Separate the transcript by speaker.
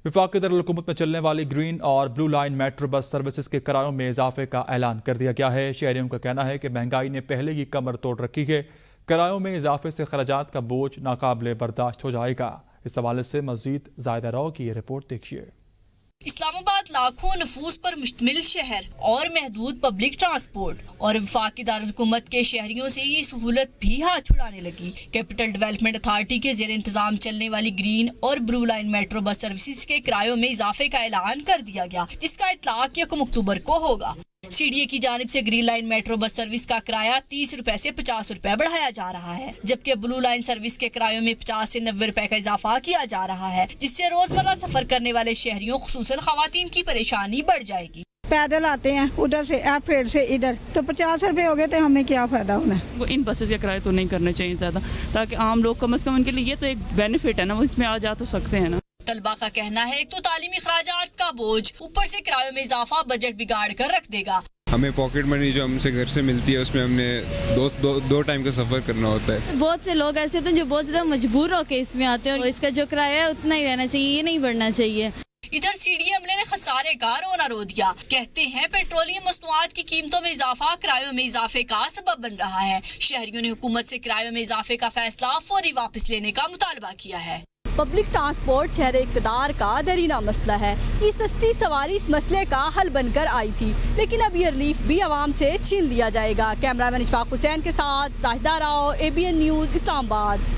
Speaker 1: وفاقی دارالحکومت میں چلنے والی گرین اور blue line metro bus services کے کرایوں میں اضافے کا اعلان کر دیا گیا ہے۔ شہریوں کا کہنا ہے کہ مہنگائی نے پہلے ہی کمر توڑ رکھی ہے، کرایوں میں اضافے سے خراجات کا بوجھ ناقابل برداشت ہو جائے گا۔ اس حوالے سے مزید زائدہ راؤ کی یہ رپورٹ دیکھیے۔
Speaker 2: اسلام آباد لاکھوں نفوس پر مشتمل شہر اور محدود پبلک ٹرانسپورٹ اور وفاقی دارالحکومت کے شہریوں سے یہ سہولت بھی ہاتھ چھڑانے لگی۔ کیپٹل ڈیولپمنٹ اتھارٹی کے زیر انتظام چلنے والی گرین اور blue line metro bus services کے کرایوں میں اضافے کا اعلان کر دیا گیا، جس کا اطلاق 1 اکتوبر کو ہوگا۔ سی ڈی اے کی جانب سے green line metro bus service کا کرایہ 30 روپے سے 50 روپے بڑھایا جا رہا ہے، جبکہ بلو لائن سروس کے کرایوں میں 50 سے 90 روپے کا اضافہ کیا جا رہا ہے، جس سے روزمرہ سفر کرنے والے شہریوں خصوصاً خواتین کی پریشانی بڑھ جائے گی۔
Speaker 3: پیدل آتے ہیں ادھر سے ایئر فیئر سے ادھر تو 50 روپے ہو گئے تو ہمیں کیا فائدہ ہونا ہے۔
Speaker 4: وہ ان بسز کے کرایے تو نہیں کرنے چاہیے زیادہ، تاکہ عام لوگ کم از کم ان کے لیے یہ تو ایک بینیفٹ ہے نا، وہ اس میں آ جا تو سکتے ہیں نا۔
Speaker 2: طلبہ کا کہنا ہے تو تعلیمی اخراجات کا بوجھ اوپر سے کرایوں میں اضافہ بجٹ بگاڑ کر رکھ دے گا۔
Speaker 5: ہمیں پاکٹ منی جو ہم سے گھر سے ملتی ہے اس میں ہم نے دو ٹائم کا سفر کرنا ہوتا ہے۔
Speaker 6: بہت سے لوگ ایسے ہوتے ہیں جو بہت زیادہ مجبور ہو کے اس میں آتے ہیں، اور اس کا جو کرایہ ہے اتنا ہی رہنا چاہیے، یہ نہیں بڑھنا چاہیے۔
Speaker 2: ادھر سی ڈی اے عملے نے خسارے کا رونا رو دیا، کہتے ہیں پیٹرولیم مصنوعات کی قیمتوں میں اضافہ کرایوں میں اضافے کا سبب بن رہا ہے۔ شہریوں نے حکومت سے کرایوں میں اضافے کا فیصلہ فوری واپس لینے کا مطالبہ کیا ہے۔ پبلک ٹرانسپورٹ شہر اقتدار کا دیرینہ مسئلہ ہے۔ یہ سستی سواری اس مسئلے کا حل بن کر آئی تھی، لیکن اب یہ ریلیف بھی عوام سے چھین لیا جائے گا۔ کیمرہ مین اشفاق حسین کے ساتھ زاہدہ راؤ، ABN نیوز، اسلام آباد۔